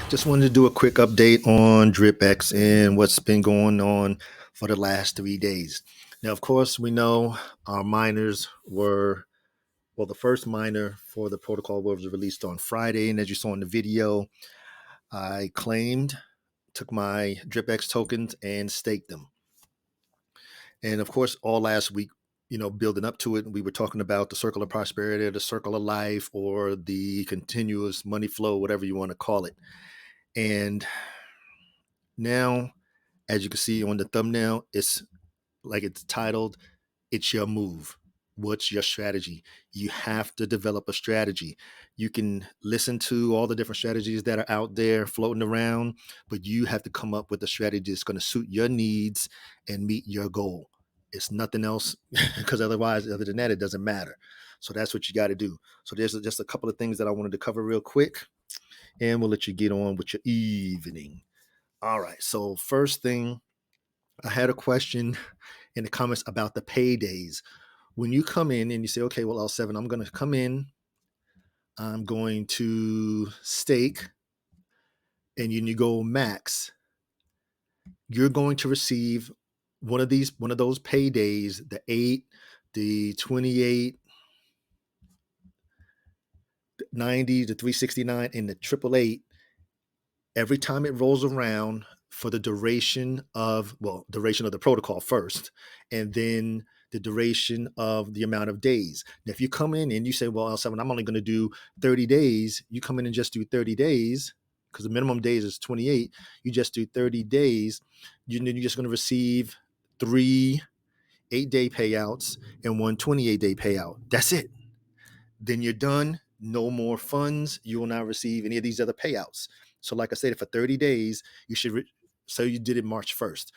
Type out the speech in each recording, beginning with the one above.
Just wanted to do a quick update on DRIPX and what's been going on for the last 3 days. Now, of course, we know our miners were, well, the first miner for the protocol was released on Friday. And as you saw in the video, I took my DRIPX tokens and staked them. And of course, all last week, building up to it, we were talking about the circle of prosperity, the circle of life, or the continuous money flow, whatever you want to call it. And now, as you can see on the thumbnail, it's like it's titled, It's Your Move. What's your strategy? You have to develop a strategy. You can listen to all the different strategies that are out there floating around, but you have to come up with a strategy that's going to suit your needs and meet your goal. It's nothing else, because otherwise, other than that, it doesn't matter. So that's what you got to do. So there's just a couple of things that I wanted to cover real quick, and we'll let you get on with your evening. All right. So first thing, I had a question in the comments about the paydays. When you come in and you say, okay, well, L7, I'm going to come in, I'm going to stake, and you go max, you're going to receive one of those paydays, the 8, the 28, 90, the 369, and the 888, every time it rolls around for the duration of the protocol first, and then the duration of the amount of days. Now, if you come in and you say, well, L7, I'm only going to do 30 days, you come in and just do 30 days, because the minimum days is 28, you just do 30 days, you're just going to receive 3 8-day payouts and 1 28-day payout. That's it. Then you're done. No more funds. You will not receive any of these other payouts. So like I said, for 30 days, you should, so you did it March 1st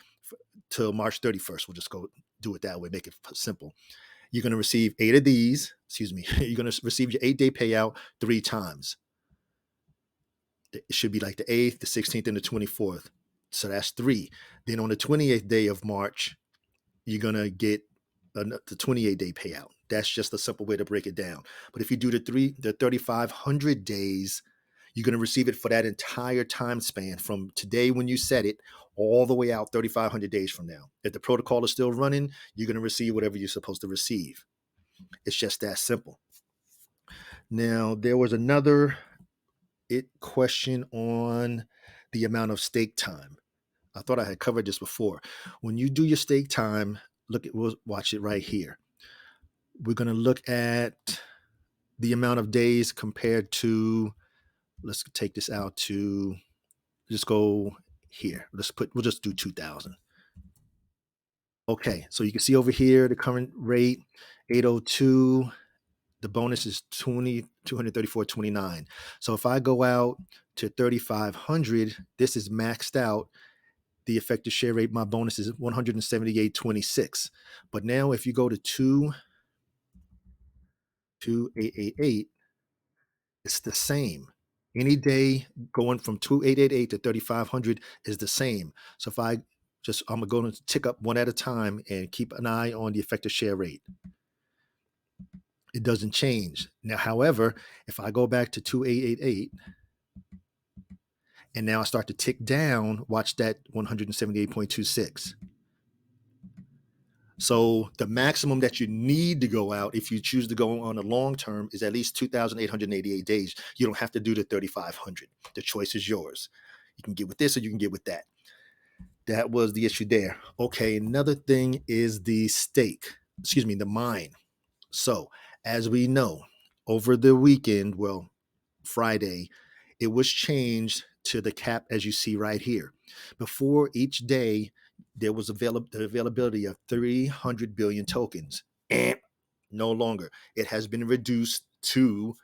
till March 31st. We'll just go do it that way, make it simple. You're going to receive 8 of these, you're going to receive your 8-day payout 3 times. It should be like the 8th, the 16th, and the 24th. So that's 3. Then on the 28th day of March, you're going to get the 28-day payout. That's just a simple way to break it down. But if you do the 3,500 days, you're going to receive it for that entire time span from today when you set it all the way out 3,500 days from now. If the protocol is still running, you're going to receive whatever you're supposed to receive. It's just that simple. Now, there was another question on the amount of stake time. I thought I had covered this before. When you do your stake time, we'll watch it right here. We're going to look at the amount of days compared to, let's take this out to, just go here. We'll just do 2,000. Okay, so you can see over here, the current rate, 802. The bonus is 234.29. So if I go out to 3,500, this is maxed out. The effective share rate, my bonus is 178.26. But now if you go to 2,888, it's the same. Any day going from 2,888 to 3,500 is the same. So if I'm going to tick up one at a time and keep an eye on the effective share rate. It doesn't change. Now, however, if I go back to 2,888 and now I start to tick down, watch that 178.26. So the maximum that you need to go out, if you choose to go on a long term, is at least 2,888 days. You don't have to do the 3,500. The choice is yours. You can get with this or you can get with that. That was the issue there. Okay, another thing is the mine. So as we know, over the weekend, Friday, it was changed to the cap as you see right here. Before each day, there was the availability of 300 billion tokens. No longer. It has been reduced to,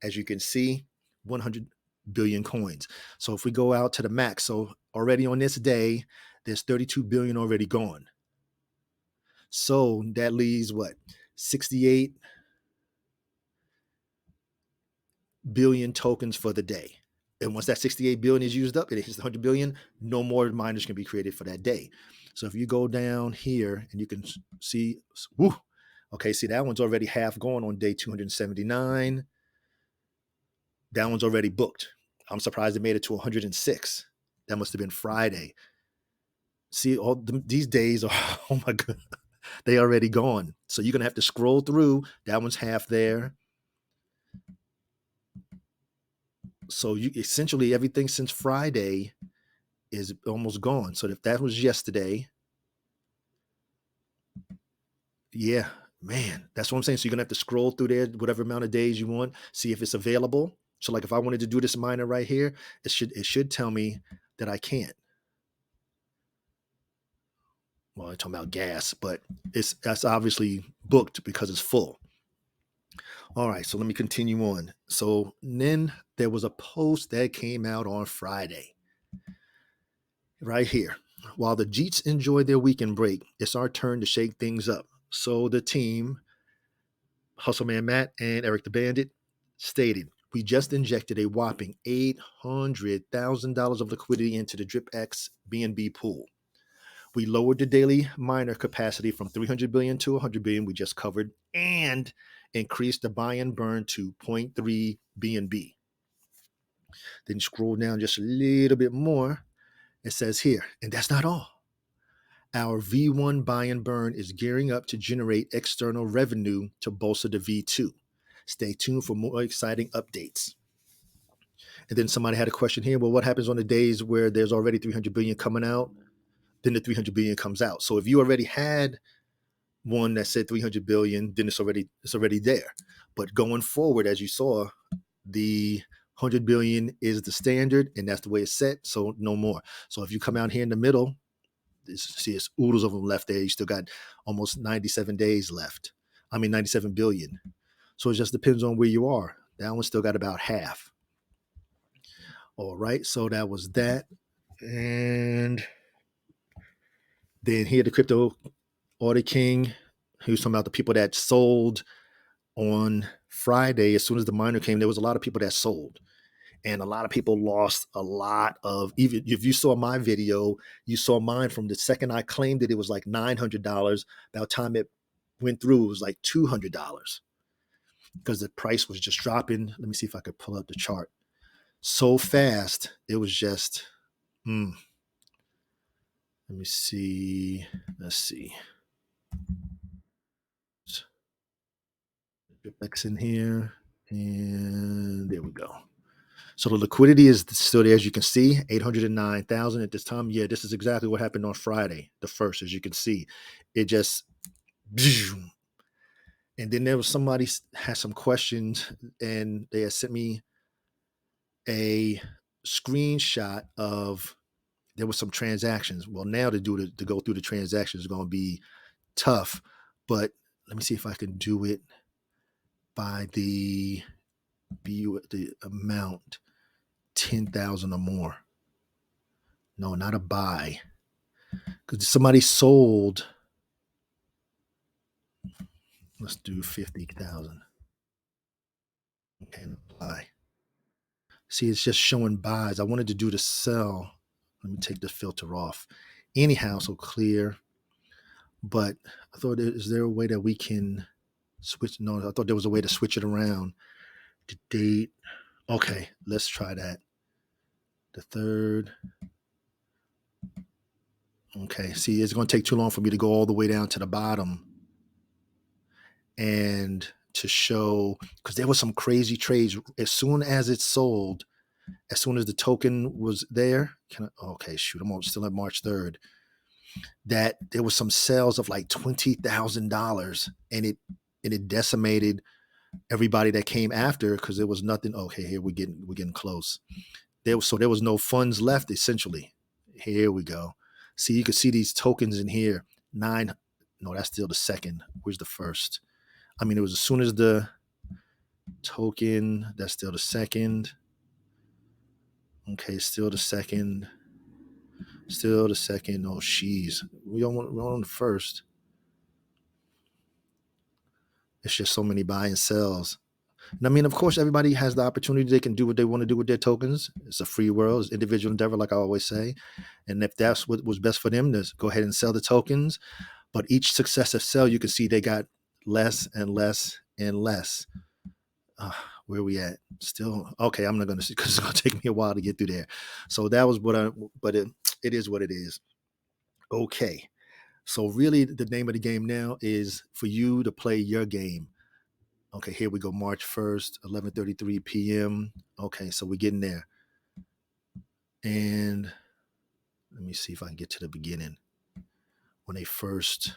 as you can see, 100 billion coins. So if we go out to the max, so already on this day, there's 32 billion already gone. So that leaves what? 68 billion tokens for the day. And once that 68 billion is used up, it hits 100 billion, no more miners can be created for that day. So if you go down here and you can see, okay, see that one's already half gone on day 279. That one's already booked. I'm surprised it made it to 106. That must have been Friday. See, these days are, oh my God, they already gone. So you're going to have to scroll through. That one's half there. So you essentially everything since Friday is almost gone. So if that was yesterday, yeah, man, that's what I'm saying. So you're gonna have to scroll through there, whatever amount of days you want, see if it's available. So like if I wanted to do this miner right here, it should tell me that I can't. Well, I'm talking about gas, but that's obviously booked because it's full. All right, so let me continue on. So then there was a post that came out on Friday. Right here. While the Jeets enjoy their weekend break, it's our turn to shake things up. So the team, Hustleman Matt and Eric the Bandit, stated, we just injected a whopping $800,000 of liquidity into the DRIPX BNB pool. We lowered the daily miner capacity from 300 billion to 100 billion, we just covered, and increased the buy and burn to 0.3 BNB. Then scroll down just a little bit more. It says here, and that's not all. Our V1 buy and burn is gearing up to generate external revenue to bolster the V2. Stay tuned for more exciting updates. And then somebody had a question here. Well, what happens on the days where there's already 300 billion coming out? Then the 300 billion comes out. So if you already had one that said 300 billion, then it's already there. But going forward, as you saw, the 100 billion is the standard, and that's the way it's set. So no more. So if you come out here in the middle, see, it's oodles of them left there. You still got almost 97 days left. 97 billion. So it just depends on where you are. That one still got about half. All right. So that was that. And then here, the Crypto Audit King, he was talking about the people that sold on Friday. As soon as the miner came, there was a lot of people that sold. And a lot of people lost a lot of, even if you saw my video, you saw mine from the second I claimed it was like $900. By the time it went through, it was like $200 because the price was just dropping. Let me see if I could pull up the chart. So fast, it was just, let me see. Let's see. DRIPX in here. And there we go. So the liquidity is still there, as you can see, 809,000 at this time. Yeah, this is exactly what happened on Friday, the 1st, as you can see. It just, and then there was somebody had some questions, and they had sent me a screenshot of, there was some transactions. Well, now to go through the transactions is going to be tough, but let me see if I can do it by the amount. 10,000 or more. No, not a buy. Because somebody sold. Let's do 50,000. Okay, buy. See, it's just showing buys. I wanted to do the sell. Let me take the filter off. Anyhow, so clear. But I thought, is there a way that we can switch? No, I thought there was a way to switch it around. The date. Okay, let's try that. The 3rd. Okay, see, it's going to take too long for me to go all the way down to the bottom and to show, because there was some crazy trades. As soon as it sold, as soon as the token was there, okay, shoot, I'm still at March 3rd, that there was some sales of like $20,000, and it decimated everybody that came after, because there was nothing. Okay, here we're getting close. There was no funds left, essentially. Here we go. See, you can see these tokens in here. No, that's still the 2nd. Where's the 1st? It was as soon as the token, that's still the 2nd. Okay, still the 2nd. Still the 2nd. Oh, jeez. We're on the 1st. It's just so many buy and sells. And of course, everybody has the opportunity. They can do what they want to do with their tokens. It's a free world. It's individual endeavor, like I always say. And if that's what was best for them, to go ahead and sell the tokens. But each successive sell, you can see they got less and less and less. Where we at? Still okay. I'm not gonna see because it's gonna take me a while to get through there. So that was what I. But it is what it is. Okay. So really, the name of the game now is for you to play your game. Okay, here we go. March 1st, 11:33 p.m. Okay, so we're getting there. And let me see if I can get to the beginning when they first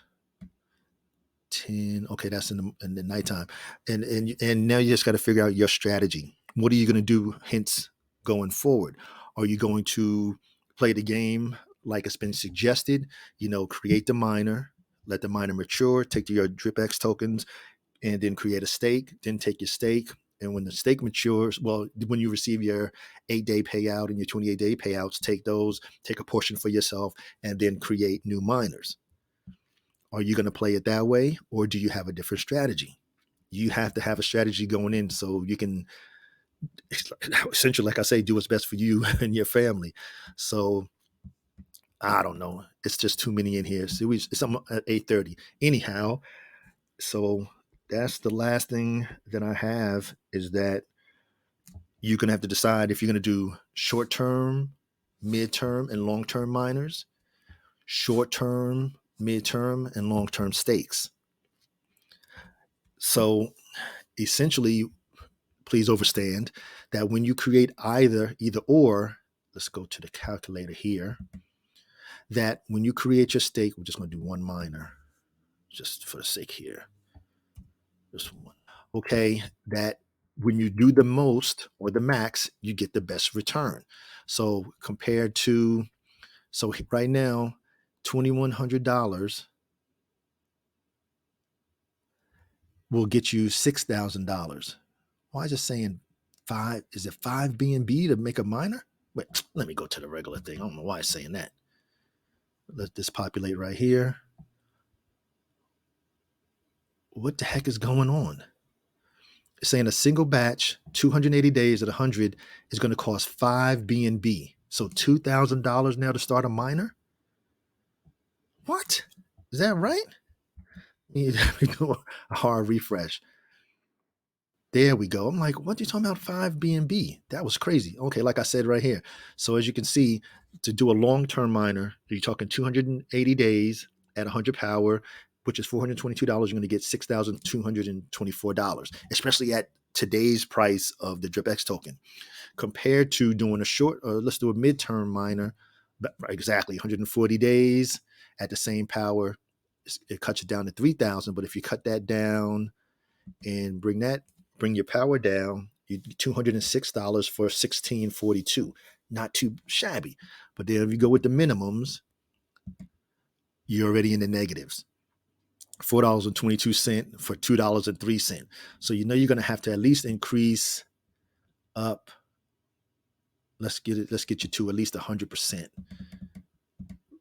10. Okay, that's in the nighttime, and now you just got to figure out your strategy. What are you going to do? Hence, going forward, are you going to play the game like it's been suggested? Create the miner, let the miner mature, take your DRIPX tokens, and then create a stake. Then take your stake, and when the stake matures, well, when you receive your 8-day payout and your 28-day payouts, take those, take a portion for yourself, and then create new miners. Are you going to play it that way, or do you have a different strategy? You have to have a strategy going in so you can essentially, like I say, do what's best for you and your family. So I don't know. It's just too many in here. So it's at 8:30. Anyhow, so that's the last thing that I have is that you're going to have to decide if you're going to do short-term, mid-term, and long-term miners, short-term, mid-term, and long-term stakes. So essentially, please understand that when you create either or, let's go to the calculator here, that when you create your stake, we're just going to do one miner, just for the sake here. Just one. Okay, that when you do the most or the max, you get the best return. So compared to, so right now, $2,100 will get you $6,000. Why is it saying five? Is it 5 BNB to make a miner? Wait, let me go to the regular thing. I don't know why it's saying that. Let this populate right here. What the heck is going on? It's saying a single batch, 280 days at 100 is going to cost 5 BNB. So $2,000 now to start a miner? What? Is that right? We do a hard refresh. There we go. I'm like, what are you talking about 5 BNB? That was crazy. Okay, like I said right here. So as you can see, to do a long-term miner, you're talking 280 days at 100 power, which is $422. You're going to get $6,224, especially at today's price of the DRIPX token. Compared to doing a short, let's do a midterm miner, exactly 140 days at the same power, it cuts it down to 3,000. But if you cut that down and bring your power down, you $206 for 1642. Not too shabby. But then if you go with the minimums, you're already in the negatives. $4.22 for $2.03. So you're going to have to at least increase up. Let's get you to at least 100%.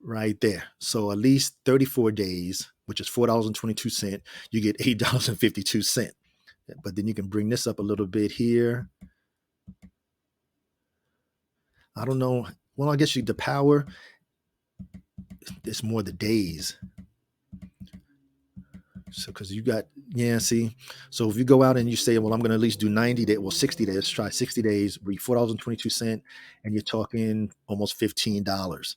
Right there. So at least 34 days, which is $4.22, you get $8.52. But then you can bring this up a little bit here. I don't know. Well, I guess the power, it's more the days. So, because you got, see. So if you go out and you say, well, I'm going to at least do 90 days, well, 60 days, let's try 60 days, read $4.22, and you're talking almost $15.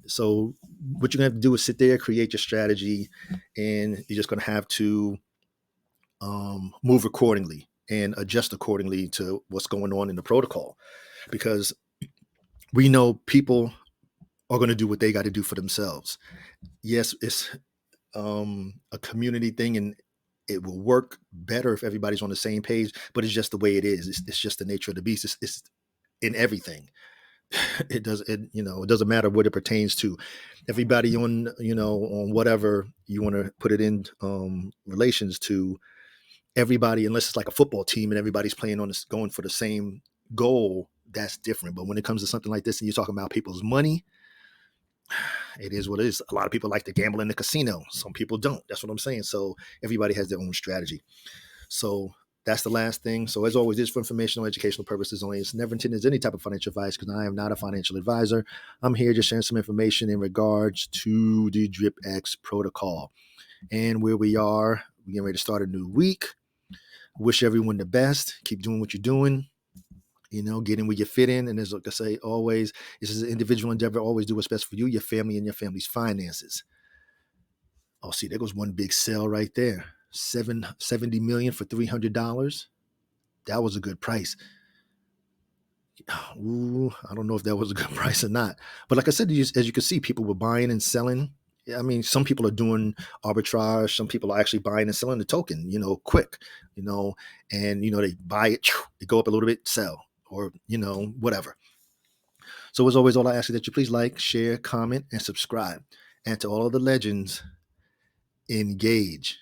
So what you're going to have to do is sit there, create your strategy, and you're just going to have to move accordingly and adjust accordingly to what's going on in the protocol, because we know people are going to do what they got to do for themselves. Yes, it's a community thing, and it will work better if everybody's on the same page, but it's just the way it is. It's just the nature of the beast. It's in everything. It doesn't matter what it pertains to. Everybody on whatever you want to put it in relations to, everybody, unless it's like a football team and everybody's playing on this, going for the same goal, that's different. But when it comes to something like this and you're talking about people's money, it is what it is. A lot of people like to gamble in the casino. Some people don't. That's what I'm saying. So everybody has their own strategy. So that's the last thing. So as always, this is for informational, educational purposes only. It's never intended as any type of financial advice, because I am not a financial advisor. I'm here just sharing some information in regards to the DRIPX protocol and where we are. We're getting ready to start a new week. Wish everyone the best. Keep doing what you're doing. Get in where you fit in. And as like I say, always, this is an individual endeavor. Always do what's best for you, your family, and your family's finances. Oh, see, there goes one big sell right there. $70 million for $300. That was a good price. Ooh, I don't know if that was a good price or not. But like I said, as you can see, people were buying and selling. I mean, some people are doing arbitrage. Some people are actually buying and selling the token, quick, and, they buy it, they go up a little bit, sell, or, whatever. So as always, all I ask is that you please like, share, comment, and subscribe. And to all of the legends, engage.